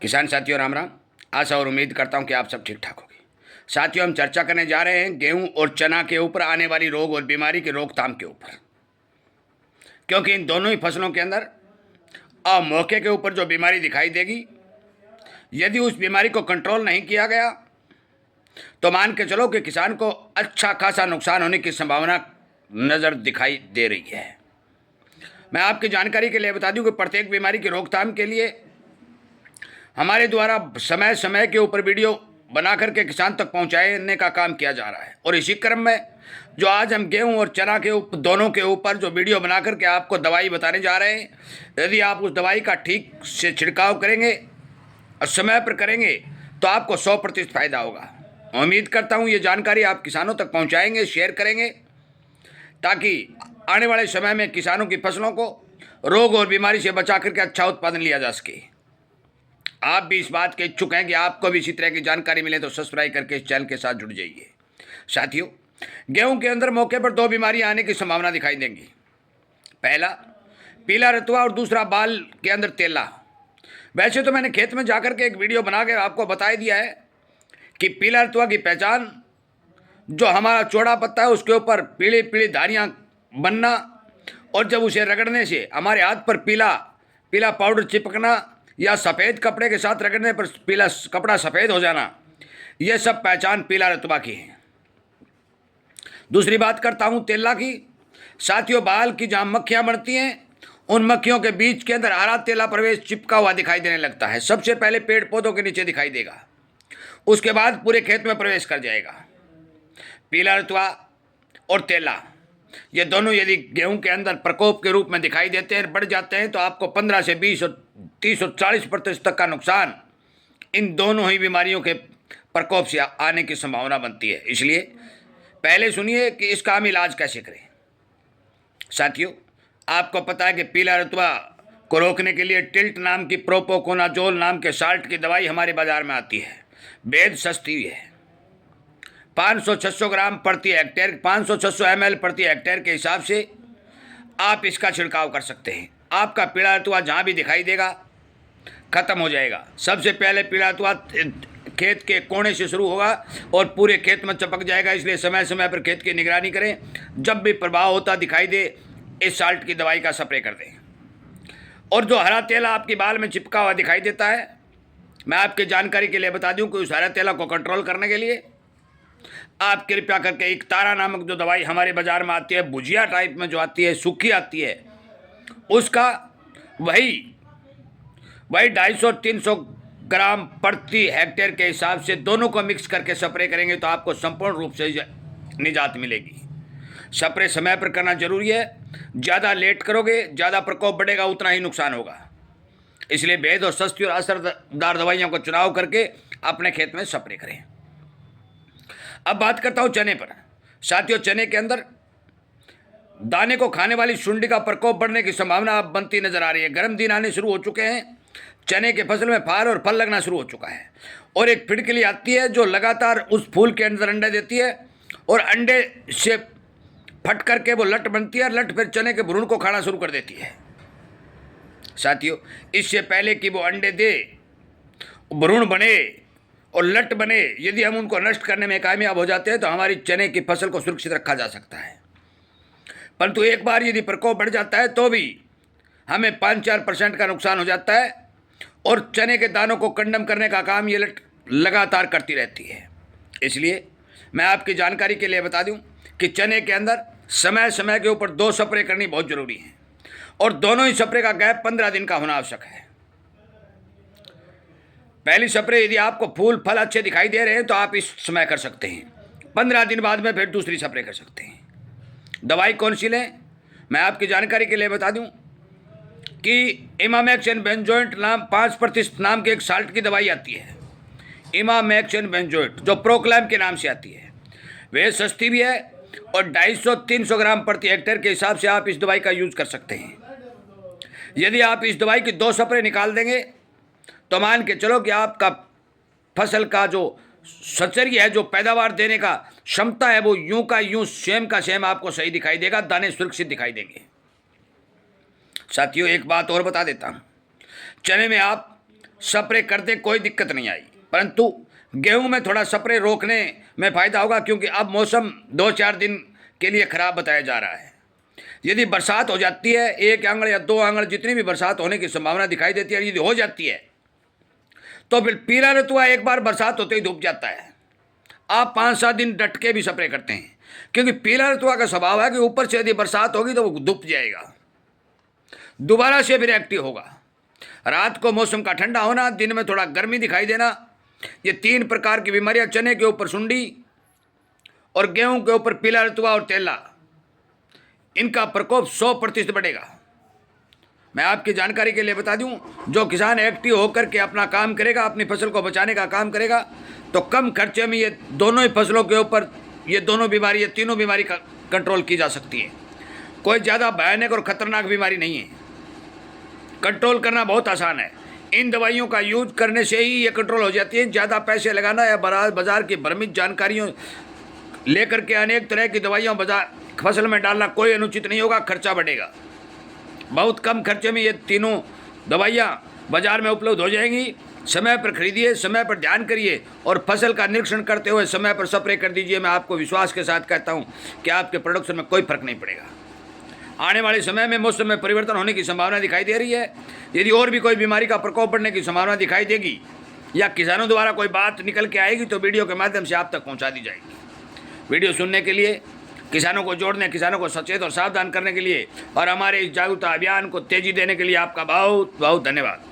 किसान साथियों राम राम। आशा और उम्मीद करता हूं कि आप सब ठीक ठाक होंगे। साथियों, हम चर्चा करने जा रहे हैं गेहूं और चना के ऊपर आने वाली रोग और बीमारी की रोकथाम के ऊपर, क्योंकि इन दोनों ही फसलों के अंदर मौके के ऊपर जो बीमारी दिखाई देगी, यदि उस बीमारी को कंट्रोल नहीं किया गया तो मान के चलो कि किसान को अच्छा खासा नुकसान होने की संभावना नज़र दिखाई दे रही है। मैं आपकी जानकारी के लिए बता दूं कि प्रत्येक बीमारी की रोकथाम के लिए हमारे द्वारा समय समय के ऊपर वीडियो बना करके किसान तक पहुंचाने का काम किया जा रहा है। और इसी क्रम में जो आज हम गेहूं और चना के दोनों के ऊपर जो वीडियो बना करके आपको दवाई बताने जा रहे हैं, यदि आप उस दवाई का ठीक से छिड़काव करेंगे और समय पर करेंगे तो आपको 100% फायदा होगा। उम्मीद करता हूं ये जानकारी आप किसानों तक पहुंचाएंगे, शेयर करेंगे, ताकि आने वाले समय में किसानों की फसलों को रोग और बीमारी से बचा करके अच्छा उत्पादन लिया जा सके। आप भी इस बात के इच्छुक हैं कि आपको भी इसी तरह की जानकारी मिले तो सब्सक्राइब करके इस चैनल के साथ जुड़ जाइए। साथियों, गेहूं के अंदर मौके पर 2 बीमारियां आने की संभावना दिखाई देंगी। पहला पीला रतुआ और दूसरा बाल के अंदर तेला। वैसे तो मैंने खेत में जाकर के एक वीडियो बना के आपको बता दिया है कि पीला रतुआ की पहचान जो हमारा चौड़ा पत्ता है उसके ऊपर पीली पीली धारियाँ बनना, और जब उसे रगड़ने से हमारे हाथ पर पीला पीला पाउडर चिपकना या सफ़ेद कपड़े के साथ रगड़ने पर पीला कपड़ा सफ़ेद हो जाना, यह सब पहचान पीला रतुआ की है। दूसरी बात करता हूँ तेला की। साथियों, बाल की जहाँ मक्खियाँ बढ़ती हैं उन मक्खियों के बीच के अंदर हरा तेला प्रवेश चिपका हुआ दिखाई देने लगता है। सबसे पहले पेड़ पौधों के नीचे दिखाई देगा, उसके बाद पूरे खेत में प्रवेश कर जाएगा। पीला रतुआ और तेला ये दोनों यदि गेहूं के अंदर प्रकोप के रूप में दिखाई देते हैं, बढ़ जाते हैं, तो आपको 15 से 20 और 30 और 40% तक का नुकसान इन दोनों ही बीमारियों के प्रकोप से आने की संभावना बनती है। इसलिए पहले सुनिए कि इसका हम इलाज कैसे करें। साथियों, आपको पता है कि पीला रतुआ को रोकने के लिए टिल्ट नाम की प्रोपोकोनाजोल नाम के साल्ट की दवाई हमारे बाजार में आती है। बेहद सस्ती है, 500-600 ग्राम प्रति हेक्टेयर, 500-600 ml प्रति हेक्टेयर के हिसाब से आप इसका छिड़काव कर सकते हैं। आपका पीला रतुआ जहाँ भी दिखाई देगा खत्म हो जाएगा। सबसे पहले पीला रतुआ खेत के कोने से शुरू होगा और पूरे खेत में चपक जाएगा। इसलिए समय समय पर खेत की निगरानी करें। जब भी प्रभाव होता दिखाई दे, इस साल्ट की दवाई का स्प्रे कर दें। और जो हरा तेला आपकी बाल में चिपका हुआ दिखाई देता है, मैं आपकी जानकारी के लिए बता दूं कि उस हरा तेला को कंट्रोल करने के लिए आप कृपया करके एक तारा नामक जो दवाई हमारे बाजार में आती है, भुजिया टाइप में जो आती है, सूखी आती है, उसका वही 250-300 ग्राम प्रति हेक्टेयर के हिसाब से दोनों को मिक्स करके स्प्रे करेंगे तो आपको संपूर्ण रूप से निजात मिलेगी। स्प्रे समय पर करना जरूरी है। ज़्यादा लेट करोगे, ज़्यादा प्रकोप बढ़ेगा, उतना ही नुकसान होगा। इसलिए बेहद और सस्ती और असरदार दवाइयों का चुनाव करके अपने खेत में स्प्रे करें। अब बात करता हूँ चने पर। साथियों, चने के अंदर दाने को खाने वाली सुंडी का प्रकोप बढ़ने की संभावना अब बनती नजर आ रही है। गर्म दिन आने शुरू हो चुके हैं, चने के फसल में फार और फल लगना शुरू हो चुका है, और एक फिड़किली आती है जो लगातार उस फूल के अंदर अंडे देती है, और अंडे से फट करके वो लट बनती है, और लट फिर चने के भ्रूण को खाना शुरू कर देती है। साथियों, इससे पहले कि वो अंडे दे, भ्रूण बने और लट बने, यदि हम उनको नष्ट करने में कामयाब हो जाते हैं तो हमारी चने की फसल को सुरक्षित रखा जा सकता है। परंतु एक बार यदि प्रकोप बढ़ जाता है तो भी हमें 5-4% का नुकसान हो जाता है, और चने के दानों को कंडम करने का काम ये लगातार करती रहती है। इसलिए मैं आपकी जानकारी के लिए बता दूं कि चने के अंदर समय समय के ऊपर 2 स्प्रे करनी बहुत जरूरी है, और दोनों ही स्प्रे का गैप 15 दिन का होना आवश्यक है। पहली स्प्रे यदि आपको फूल फल अच्छे दिखाई दे रहे हैं तो आप इस समय कर सकते हैं। 15 दिन बाद में फिर दूसरी स्प्रे कर सकते हैं। दवाई कौन सी लें, मैं आपकी जानकारी के लिए बता दूं कि इमामैक्स बेंजोएट नाम 5% नाम के एक साल्ट की दवाई आती है। इमामैक्स बेंजोएट जो प्रोक्लैम के नाम से आती है, वह सस्ती भी है, और 250-300 ग्राम प्रति हेक्टेयर के हिसाब से आप इस दवाई का यूज कर सकते हैं। यदि आप इस दवाई की 2 स्प्रे निकाल देंगे तो मान के चलो कि आपका फसल का जो सचरी है, जो पैदावार देने का क्षमता है, वो यूं का यूं सेम का सेम आपको सही दिखाई देगा, दाने सुरक्षित दिखाई देंगे। साथियों, एक बात और बता देता हूं, चने में आप स्प्रे करते कोई दिक्कत नहीं आई, परंतु गेहूं में थोड़ा स्प्रे रोकने में फ़ायदा होगा, क्योंकि अब मौसम 2-4 दिन के लिए ख़राब बताया जा रहा है। यदि बरसात हो जाती है, 1 आंगड़ या 2 आंगड़ जितनी भी बरसात होने की संभावना दिखाई देती है, यदि हो जाती है तो फिर पीला रतुआ एक बार बरसात होते ही धूप जाता है। आप 5-7 दिन डट के भी स्प्रे करते हैं, क्योंकि पीला रतुआ का स्वभाव है कि ऊपर से यदि बरसात होगी तो वो धूप जाएगा, दोबारा से फिर एक्टिव होगा। रात को मौसम का ठंडा होना, दिन में थोड़ा गर्मी दिखाई देना, ये 3 प्रकार की बीमारियां, चने के ऊपर सुंडी और गेहूं के ऊपर पीला रतुआ और तेला, इनका प्रकोप 100% बढ़ेगा। मैं आपकी जानकारी के लिए बता दूं, जो किसान एक्टिव होकर के अपना काम करेगा, अपनी फसल को बचाने का काम करेगा, तो कम खर्चे में ये दोनों ही फसलों के ऊपर ये दोनों बीमारी, ये तीनों बीमारी का कंट्रोल की जा सकती है। कोई ज़्यादा भयानक और ख़तरनाक बीमारी नहीं है, कंट्रोल करना बहुत आसान है। इन दवाइयों का यूज करने से ही ये कंट्रोल हो जाती है। ज़्यादा पैसे लगाना या बाज़ार की भ्रमित जानकारियों लेकर के अनेक तरह की दवाइयाँ फसल में डालना कोई अनुचित नहीं होगा, खर्चा बढ़ेगा। बहुत कम खर्चे में ये तीनों दवाइयाँ बाज़ार में उपलब्ध हो जाएंगी। समय पर खरीदिए, समय पर ध्यान करिए और फसल का निरीक्षण करते हुए समय पर स्प्रे कर दीजिए। मैं आपको विश्वास के साथ कहता हूँ कि आपके प्रोडक्शन में कोई फर्क नहीं पड़ेगा। आने वाले समय में मौसम में परिवर्तन होने की संभावना दिखाई दे रही है। यदि और भी कोई बीमारी का प्रकोप बढ़ने की संभावना दिखाई देगी या किसानों द्वारा कोई बात निकल के आएगी तो वीडियो के माध्यम से आप तक पहुँचा दी जाएगी। वीडियो सुनने के लिए, किसानों को जोड़ने, किसानों को सचेत और सावधान करने के लिए और हमारे इस जागरूकता अभियान को तेजी देने के लिए आपका बहुत बहुत धन्यवाद।